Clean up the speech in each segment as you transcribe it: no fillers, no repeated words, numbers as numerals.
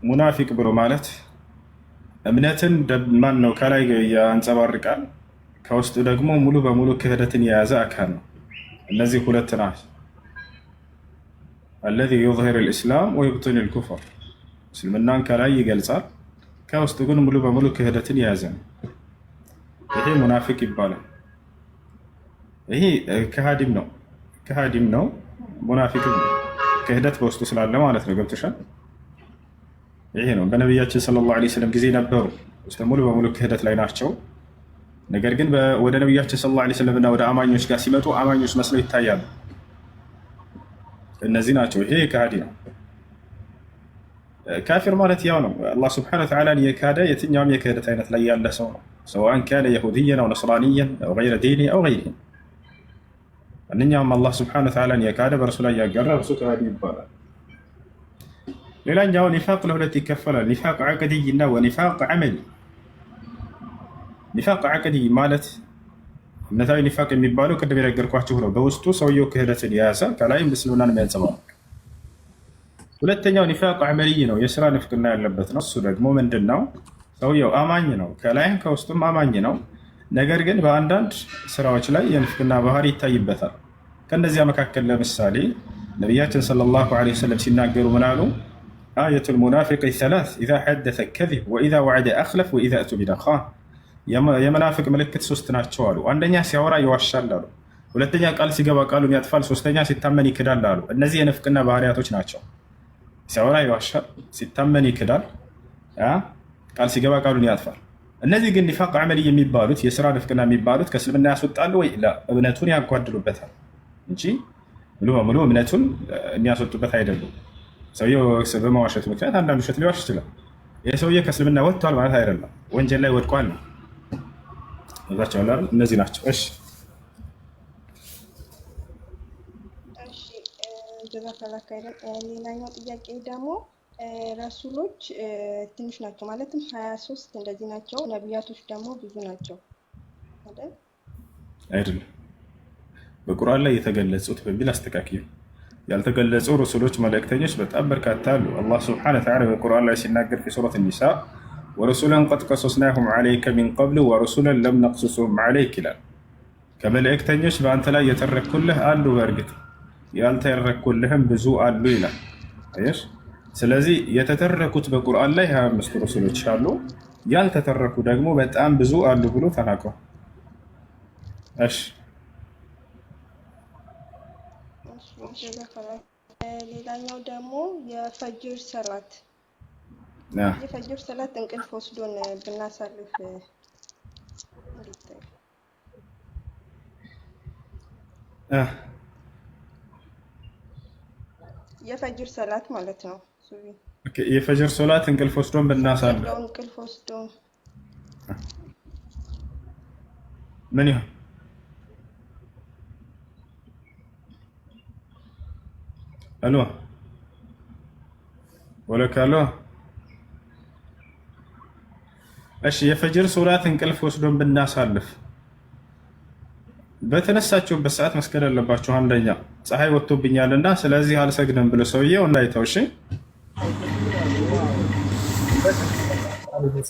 ሙናፊቅ ብሎ ማለት እምነትን ማን ነው ከላይ ያንጸባርቃል፣ ከውስጡ ደግሞ ሙሉ በሙሉ ክህደትን የያዘ አካል ነው። እነዚህ ሁለት ናቸው። አለዚ ዩዝሂር ልእስላም ወዩብጢን ልኩፍር፣ እስልምናን ከላይ ይገልጻል፣ ከውስጡ ግን ሙሉ በሙሉ ክህደትን የያዘ ነው። ይሄ ሙናፊቅ ይባላል። ይሄ ከሃዲም ነው ሙናፊቅም ክህደት በውስጡ ስላለ ማለት ነው። ገብቶሻል? ይሄ ነው። በነቢያችን ሰለላሁ ዐለይሂ ወሰለም ጊዜ ነበሩ ውስጥ ሙሉ በሙሉ ክህደት ላይ ናቸው። ነገር ግን ወደ ነቢያችን ሰለላሁ ዐለይሂ ወሰለም እና ወደ አማኞች ጋር ሲመጡ አማኞች መስለው ይታያሉ። እነዚህ ናቸው። ይሄ ከሃዲ ነው። ካፊር ማለት ያው ነው። አላህ ሱብሓነሁ ወተዓላን የካደ የትኛውም የክህደት አይነት ላይ ያለ ሰው ነው። ሰዋእን ካነ የሁድየን አው ነስራንየን አው ገይረ ዲኒ አው ገይሪሂ፣ ማንኛውም አላህ ሱብሓነሁ ወተዓላን የካደ በእርሱ ላይ ያጋራ እርሱ ከሃዲ ይባላል። ሌላኛው ኒፋቅ ለሁለት ይከፈላል። ኒፋቅ ዐቅድይ እና ወኒፋቅ ዐመሊ። ኒፋቅ ዐቅድይ ማለት እምነታዊ ኒፋቅ የሚባለው ቅድም የነገርኳችሁ ነው። በውስጡ ሰውየው ክህደትን የያዘ ከላይም እስልምናን የሚያንጸባርቅ። ሁለተኛው ኒፋቅ ዐመልይ ነው፣ የስራ ንፍቅና ያለበት ነው። እሱ ደግሞ ምንድን ነው? ሰውየው አማኝ ነው፣ ከላይም ከውስጡም አማኝ ነው። ነገር ግን በአንዳንድ ስራዎች ላይ የንፍቅና ባህሪ ይታይበታል። ከእነዚያ መካከል ለምሳሌ ነቢያችን ሰለላሁ ዐለይሂ ወሰለም ሲናገሩ ምን አሉ? አየቱል ሙናፊቅ ሰላስ ኢዛ ሐደሰ ከዚብ ወኢዛ ወዐደ አኽለፍ ወኢዛ እቱሚነ ኻን። የመናፍቅ ምልክት ሶስት ናቸው አሉ። አንደኛ ሲያወራ ይዋሻል አሉ። ሁለተኛ ቃል ሲገባ ቃሉን ያጥፋል። ሶስተኛ ሲታመን ይክዳል አሉ። እነዚህ የንፍቅና ባህሪያቶች ናቸው። ሲያወራ ይዋሻል፣ ሲታመን ይክዳል፣ ቃል ሲገባ ቃሉን ያጥፋል። እነዚህ ግን ኒፋቅ ዐመሊ የሚባሉት የስራ ንፍቅና የሚባሉት ከእስልምና ያስወጣሉ ወይ? እምነቱን ያጓድሉበታል እንጂ ሙሉ በሙሉ እምነቱን የሚያስወጡበት አይደሉም። ሰውየው በመዋሸቱ ምክንያት አንዳንድ ውሸት ሊዋሽ ይችላል። ይህ ሰውዬ ከእስልምና ወጥቷል ማለት አይደለም፣ ወንጀል ላይ ወድቋል ነው። ዛቸዋል። እነዚህ ናቸው። እሺ ሌላኛው ጥያቄ ደግሞ ረሱሎች ትንሽ ናቸው ማለትም 23 እንደዚህ ናቸው። ነቢያቶች ደግሞ ብዙ ናቸው አይደለም? በቁርአን ላይ የተገለጹት በሚል አስተካክዩ። ያልተገለጹ ረሱሎች መልእክተኞች በጣም በርካታ አሉ። አላህ ሱብሓነሁ ወተዓላ በቁርአን ላይ ሲናገር في ሱረት ኒሳ ወረሱለን ቀድ ቀሰስናሁም ዐለይከ ሚን ቀብል ወረሱለን ለም ነቅሱስሁም ዐለይክ ይላል። ከመልእክተኞች በአንተ ላይ የተረኩልህ አሉ፣ በእርግጥ ያልተረኩልህም ብዙ አሉ ይላል። አየሽ? ስለዚህ የተተረኩት በቁርአን ላይ 25 ረሱሎች አሉ፣ ያልተተረኩ ደግሞ በጣም ብዙ አሉ ብሎ ተናግሯል። እሺ ሌላኛው ደግሞ የፈጅር ሰላት እንቅልፍ ወስዶን ብናሳልፍ የፈጅር ሰላት ማለት ነው። የፈጅር ሶላት እንቅልፍ ወስዶን ብናሳልፍ ምን ይሆን? አሎ ወለካሎ። እሺ የፈጅር ሶላት እንቅልፍ ወስዶን ብናሳልፍ በተነሳችሁበት ሰዓት መስገድ አለባችሁ። አንደኛ ፀሐይ ወጥቶብኛልና ስለዚህ አልሰግድም ብሎ ሰውየው እንዳይተው። እሺ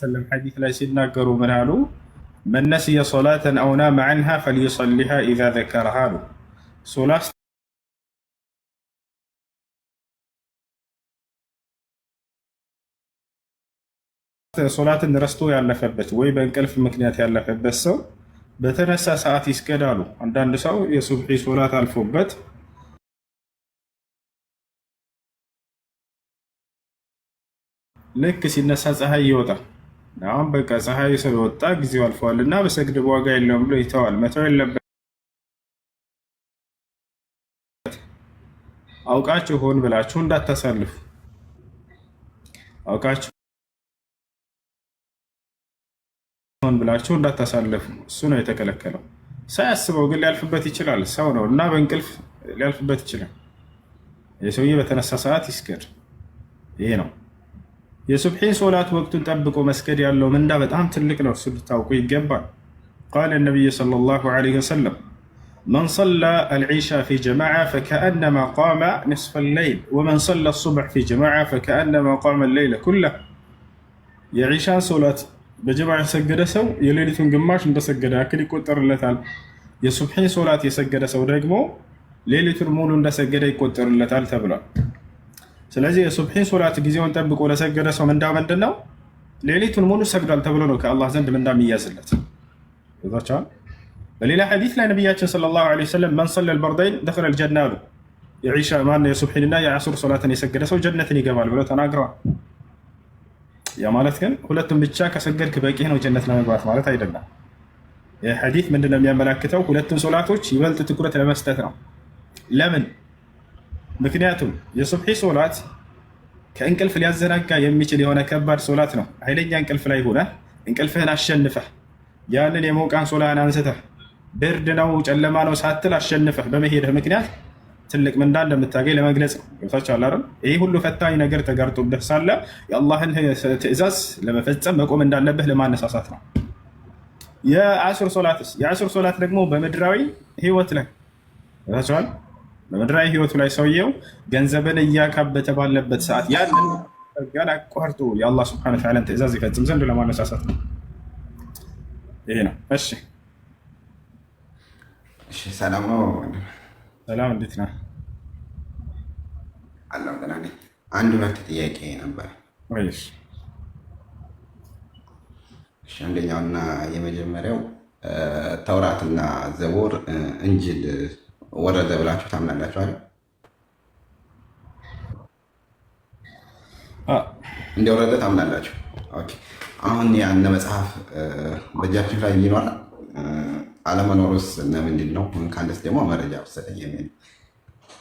ሰለም ሐዲስ ላይ ሲናገሩ ምን አሉ? መን ነሲየ ሶላተን አው ናመ ዐንሃ ፈልዩሰሊሃ ኢዛ ዘከረሃ አሉ። ሶላትን ረስቶ ያለፈበት ወይ በእንቅልፍ ምክንያት ያለፈበት ሰው በተነሳ ሰዓት ይስገዳሉ። አንዳንድ ሰው የሱብሒ ሶላት አልፎበት ልክ ሲነሳ ፀሐይ ይወጣል። አሁን በቃ ፀሐይ ስለወጣ ጊዜው አልፏል እና በሰግድ ዋጋ የለውም ብሎ ይተዋል። መተው የለበት። አውቃችሁ ሆን ብላችሁ እንዳታሳልፉ። አውቃችሁ ሆን ብላችሁ እንዳታሳልፉ። እሱ ነው የተከለከለው። ሳያስበው ግን ሊያልፍበት ይችላል። ሰው ነው እና በእንቅልፍ ሊያልፍበት ይችላል። የሰውዬ በተነሳ ሰዓት ይስገድ። ይሄ ነው የሱብሒን ሶላት ወቅቱን ጠብቆ መስገድ ያለው ምንዳ በጣም ትልቅ ነው። እሱ ልታውቁ ይገባል። ቃለ ነቢይ ሰለላሁ ዐለይሂ ወሰለም መን ሰላ አልዒሻ ፊ ጀማዓ ፈከአነማ ቃመ ንስፈ ሌይል ወመን ሰላ ሱብሕ ፊ ጀማዓ ፈከአነማ ቃመ ሌይለ ኩለህ። የዒሻን ሶላት በጀማዓ የሰገደ ሰው የሌሊቱን ግማሽ እንደሰገደ ያክል ይቆጠርለታል። የሱብሒን ሶላት የሰገደ ሰው ደግሞ ሌሊቱን ሙሉ እንደሰገደ ይቆጠርለታል ተብሏል። ስለዚህ የሱብሒን ሶላት ጊዜውን ጠብቆ ለሰገደ ሰው ምንዳ ምንድን ነው? ሌሊቱን ሙሉ ሰግዷል ተብሎ ነው ከአላህ ዘንድ ምንዳ የሚያዝለት። ይዛቸዋል። በሌላ ሐዲስ ላይ ነቢያችን ሰለላሁ ዐለይሂ ወሰለም መን ሰለ አልበርደይን ደኸለ አልጀና አሉ። የዒሻ ማነው የሱብሒንና የዐሱር ሶላትን የሰገደ ሰው ጀነትን ይገባል ብለው ተናግረዋል። ያ ማለት ግን ሁለቱም ብቻ ከሰገድክ በቂ ነው ጀነት ለመግባት ማለት አይደለም። ይህ ሐዲስ ምንድን ነው የሚያመላክተው? ሁለቱም ሶላቶች ይበልጥ ትኩረት ለመስጠት ነው። ለምን? ምክንያቱም የሱብሒ ሶላት ከእንቅልፍ ሊያዘናጋ የሚችል የሆነ ከባድ ሶላት ነው። ኃይለኛ እንቅልፍ ላይ ሆነህ እንቅልፍህን አሸንፈህ ያንን የሞቃን ሶላህን አንስተህ ብርድ ነው ጨለማ ነው ሳትል አሸንፈህ በመሄድህ ምክንያት ትልቅ ምንዳ እንደምታገኝ ለመግለጽ ነው። ገብታችኋል አይደል? ይህ ሁሉ ፈታኝ ነገር ተጋርጦብህ ሳለ የአላህን ትዕዛዝ ለመፈጸም መቆም እንዳለብህ ለማነሳሳት ነው። የዐሱር ሶላትስ? የዐሱር ሶላት ደግሞ በምድራዊ ህይወት ላይ ገብታችኋል። በምድራዊ ህይወቱ ላይ ሰውየው ገንዘብን እያካበተ ባለበት ሰዓት ያንን ጋር አቋርጦ የአላህ ሱብሓነሁ ወተዓላን ትዕዛዝ ይፈጽም ዘንድ ለማነሳሳት ነው። ይሄ ነው። እሺ ሰላም ነው። ሰላም፣ እንዴት ነህ? አላህ ደህና ነኝ። አንድ ሁለት ጥያቄ ነበር። አንደኛውና የመጀመሪያው ተውራትና ዘቡር እንጂል ወረደ ብላችሁ ታምናላችሁ አይደል? እንደወረደ ታምናላችሁ? ኦኬ። አሁን ያን መጽሐፍ በእጃችሁ ላይ ይኖራል? አለመኖሩስ ምንድን ነው? ካለስ ደግሞ መረጃ ወሰደኝ የሚል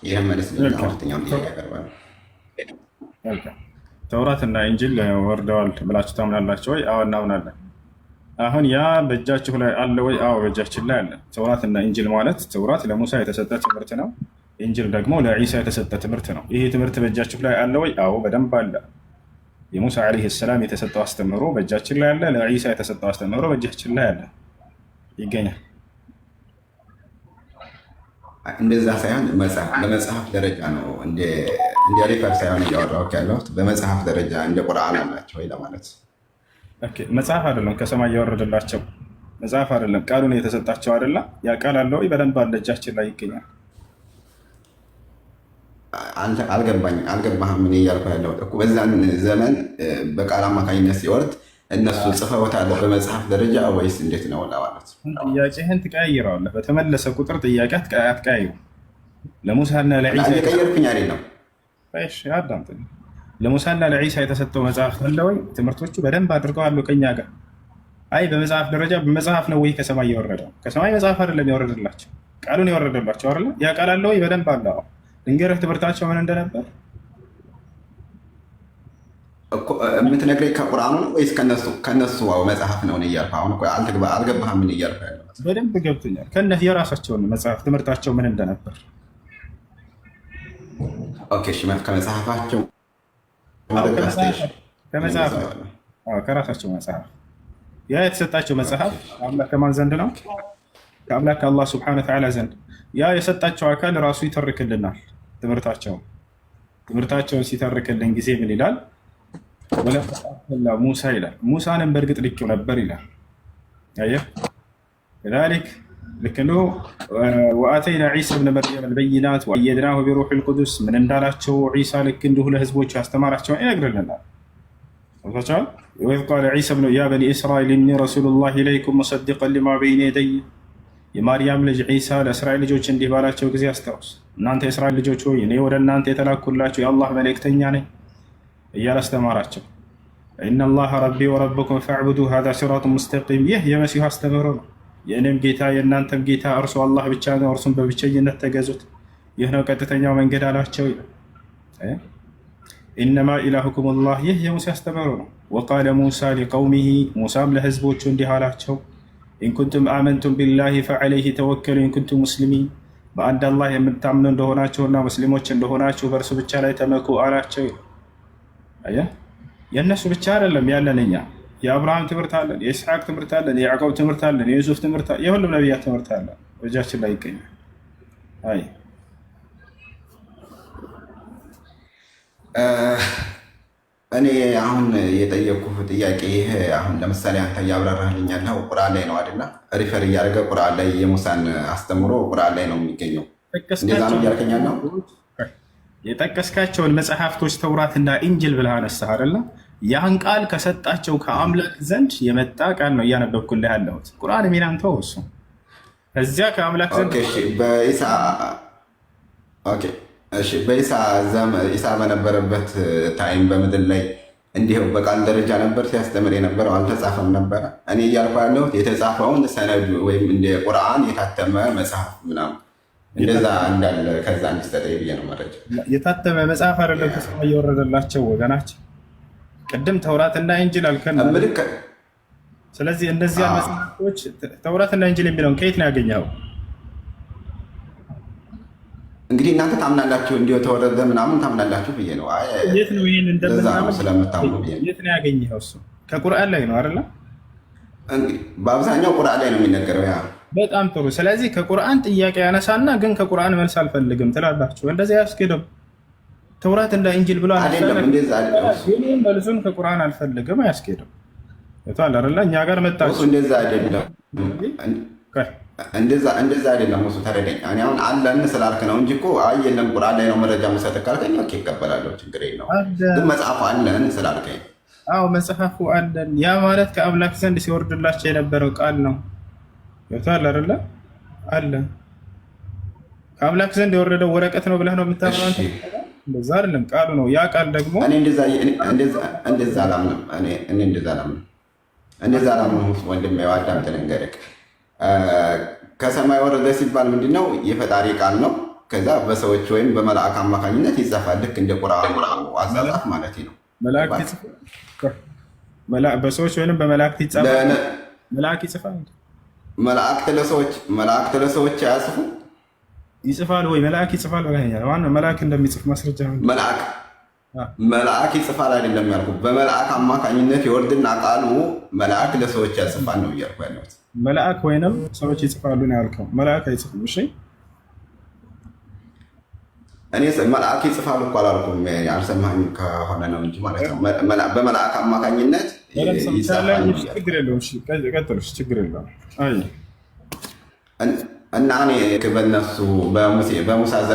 ይህም መልስ ሁለተኛው ጥያቄ ያቀርባል። ተውራትና እንጂል ወርደዋል ብላችሁ ታምናላችሁ ወይ? አዎ እናምናለን። አሁን ያ በእጃችሁ ላይ አለ ወይ? አዎ በእጃችን ላይ አለ። ተውራትና እንጂል ማለት ተውራት ለሙሳ የተሰጠ ትምህርት ነው። እንጂል ደግሞ ለዒሳ የተሰጠ ትምህርት ነው። ይህ ትምህርት በእጃችሁ ላይ አለ ወይ? አዎ በደንብ አለ። የሙሳ ዓለይሂ ሰላም የተሰጠው አስተምህሮ በእጃችን ላይ አለ። ለዒሳ የተሰጠው አስተምህሮ በእጃችን ላይ አለ ይገኛል። እንደዛ ሳይሆን በመጽሐፍ ደረጃ ነው እንደ ሪፈር ሳይሆን እያወራሁ ያለሁት በመጽሐፍ ደረጃ እንደ ቁርአን አላቸው ወይ ለማለት። መጽሐፍ አይደለም ከሰማይ እያወረደላቸው መጽሐፍ አይደለም፣ ቃሉን የተሰጣቸው አይደለ? ያ ቃል አለ ወይ? በደንብ አለ፣ እጃችን ላይ ይገኛል። አልገባህም? ምን እያልኩ ያለሁት እኮ በዛን ዘመን በቃል አማካኝነት ሲወርድ እነሱ ጽፈውታል በመጽሐፍ ደረጃ ወይስ እንዴት ነው ለማለት። ጥያቄህን ትቀያይረዋለህ። በተመለሰ ቁጥር ጥያቄ አትቀያይሩ። ለሙሳና ለዒሳ የቀየርኩኝ አይደለም። አዳምጠኝ። ለሙሳና ለዒሳ የተሰጠው መጽሐፍ አለ ወይ? ትምህርቶቹ በደንብ አድርገው አሉ ከኛ ጋር። አይ በመጽሐፍ ደረጃ በመጽሐፍ ነው ወይ ከሰማይ የወረደው? ከሰማይ መጽሐፍ አይደለም የወረደላቸው፣ ቃሉን የወረደላቸው አይደለ? ያ ቃል አለ ወይ? በደንብ አለ። ልንገርህ ትምህርታቸው ምን እንደነበር የምትነግረኝ ከቁርአኑ ነው ወይስ ከነሱ መጽሐፍ ነው እያልኩ? አሁን አልገባህም? ምን እያልኩ ያለው በደንብ ገብቶኛል። ከእነዚህ የራሳቸውን መጽሐፍ ትምህርታቸው ምን እንደነበር። ኦኬ እሺ፣ ከመጽሐፋቸው ከራሳቸው መጽሐፍ ያ የተሰጣቸው መጽሐፍ አምላክ ከማን ዘንድ ነው? ከአምላክ ከአላህ ሱብሓነሁ ወተዓላ ዘንድ። ያ የሰጣቸው አካል ራሱ ይተርክልናል ትምህርታቸውን ሲተርክልን ጊዜ ምን ይላል? ወለላ ሙሳ ይላል። ሙሳንም በእርግጥ ልኬው ነበር ይላል። አየህ ذلك ልክ ነው። ወአተይና ዒሳ ብነ መርየም አልበይናት ወአየድናሁ ቢሩሒል ቁዱስ ምን እንዳላቸው ዒሳ ልክ እንዲሁ ለህዝቦቹ ያስተማራቸውን ይነግርልናል። ወታቻል ወይዝ ቃለ ዒሳ ብኑ ያ በኒ እስራኤል ኢኒ ረሱሉላሂ ኢለይኩም ሙሰዲቀን ሊማ በይነ የደይ። የማርያም ልጅ ዒሳ ለእስራኤል ልጆች እንዲህ ባላቸው ጊዜ አስታውስ፣ እናንተ የእስራኤል ልጆች ሆይ እኔ ወደ እናንተ የተላኩላችሁ የአላህ መልእክተኛ ነኝ እያለ አስተማራቸው። ኢነላሃ ረቢ ወረበኩም ፈዕቡዱ ሃዛ ሲራጡን ሙስተቂም። ይህ የመሲሁ አስተምህሮ ነው። የእኔም ጌታ የእናንተም ጌታ እርሱ አላህ ብቻ ነው፣ እርሱም በብቸኝነት ተገዙት፣ ይህ ነው ቀጥተኛው መንገድ አላቸው። ኢነማ ኢላሁኩም ላህ፣ ይህ የሙሴ አስተምህሮ ነው። ወቃለ ሙሳ ሊቀውሚሂ፣ ሙሳም ለህዝቦቹ እንዲህ አላቸው፣ ኢንኩንቱም አመንቱም ቢላሂ ፈዐለይሂ ተወከሉ ኢንኩንቱም ሙስሊሚን፣ በአንድ አላህ የምታምኑ እንደሆናችሁና ሙስሊሞች እንደሆናችሁ በእርሱ ብቻ ላይ ተመኩ አላቸው። የእነሱ ብቻ አይደለም ያለን እኛ የአብርሃም ትምህርት አለን፣ የኢስሐቅ ትምህርት አለን፣ የያዕቆብ ትምህርት አለን፣ የዩሱፍ ትምህርት፣ የሁሉም ነቢያት ትምህርት አለን፣ በእጃችን ላይ ይገኛል። አይ እኔ አሁን የጠየኩህ ጥያቄ ይሄ አሁን ለምሳሌ አንተ እያብራራህልኝ ያለው ቁርአን ላይ ነው አይደለ? ሪፈር እያደረገ ቁርአን ላይ የሙሳን አስተምሮ ቁርአን ላይ ነው የሚገኘው። እንደዛ ነው እያልከኝ ያለው? የጠቀስካቸውን መጽሐፍቶች ተውራትና ኢንጅል ብለህ አነሳህ አይደለ? ያን ቃል ከሰጣቸው ከአምላክ ዘንድ የመጣ ቃል ነው እያነበብኩልህ ያለሁት። ቁርአን የሚናን ተወው፣ እሱ እዚያ ከአምላክ ዘንድ በኢሳ በነበረበት ታይም በምድር ላይ እንዲሁ በቃል ደረጃ ነበር ሲያስተምር የነበረው፣ አልተጻፈም ነበረ። እኔ እያልኩ ያለሁት የተጻፈውን ሰነድ ወይም እንደ ቁርአን የታተመ መጽሐፍ ምናምን እንደዛ እንዳለ ከዛ እንዲሰጠኝ ብዬ ነው መረጃ። የታተመ መጽሐፍ አይደለም ከሰማይ እየወረደላቸው ወገናችን። ቅድም ተውራትና ኢንጅል አልከን። ስለዚህ እነዚያ መጽሐፎች ተውራትና ኢንጅል የሚለውን ከየት ነው ያገኘኸው? እንግዲህ እናንተ ታምናላችሁ እንዲሁ ተወረደ ምናምን ታምናላችሁ ብዬ ነው። የት ነው ይሄን እንደምናምን ስለምታምኑ ብዬ ነው። የት ነው ያገኘኸው? እሱ ከቁርአን ላይ ነው አይደለ? እንግዲህ በአብዛኛው ቁርአን ላይ ነው የሚነገረው። ያ በጣም ጥሩ። ስለዚህ ከቁርአን ጥያቄ ያነሳና ግን ከቁርአን መልስ አልፈልግም ትላላችሁ። እንደዚህ አያስኬድም። ተውራት እንደ ኢንጂል ብሎ አይደለም እንደዛ አይደለም። መልሱን ከቁርአን አልፈልግም አያስኬድም። ይቷል አይደለ? እኛ ጋር መጣች። እንደዛ አይደለም እንደዛ አይደለም። እሱ ተረደኝ። እኔ አሁን አለን ስላልክ ነው እንጂ እኮ አይ የለም ቁርአን ላይ ነው መረጃ መሰጠት ካልከኝ ኦኬ እቀበላለሁ፣ ችግር የለውም። ግን መጽሐፉ አለን ስላልከኝ አዎ መጽሐፉ አለን። ያ ማለት ከአምላክ ዘንድ ሲወርድላቸው የነበረው ቃል ነው። ይቷል አይደለ? አለ ከአምላክ ዘንድ የወረደው ወረቀት ነው ብለህ ነው የምታምነው አንተ? እንደዛ አይደለም፣ ቃሉ ነው። ያ ቃል ደግሞ እኔ እንደዛ አላምንም። እኔ እንደዛ አላምንም። ወንድሜ አዳምጥ ልንገርህ። ከሰማይ ወረደ ሲባል ምንድነው? የፈጣሪ ቃል ነው። ከዛ በሰዎች ወይም በመላእክ አማካኝነት ይጻፋል። ልክ እንደ ቁርአን አጻጻፍ ማለት ነው። በሰዎች ወይም በመላእክት ይጻፋል። መላእክ ይጽፋል። መላእክት ለሰዎች አያጽፉ? ይጽፋል ወይ? መላእክ ይጽፋል ብለኸኛል። ማነው መላእክ እንደሚጽፍ ማስረጃ? መልአክ ይጽፋል አይደለም ያልኩት። በመልአክ አማካኝነት የወርድና ቃሉ መልአክ ለሰዎች ያጽፋል ነው እያልኩ ያለሁት። መልአክ ወይንም ሰዎች ይጽፋሉ ነው ያልከው። መልአክ አይጽፍም። እሺ እኔ መልአክ ይጽፋሉ እኮ አላልኩም። አልሰማኸኝም ከሆነ ነው እንጂ ማለት ነው። በመልአክ አማካኝነት ይጽፋል። ችግር የለውም። እሺ ቀጥሉ። ችግር የለውም። አይ እና እኔ በነሱ በሙሳ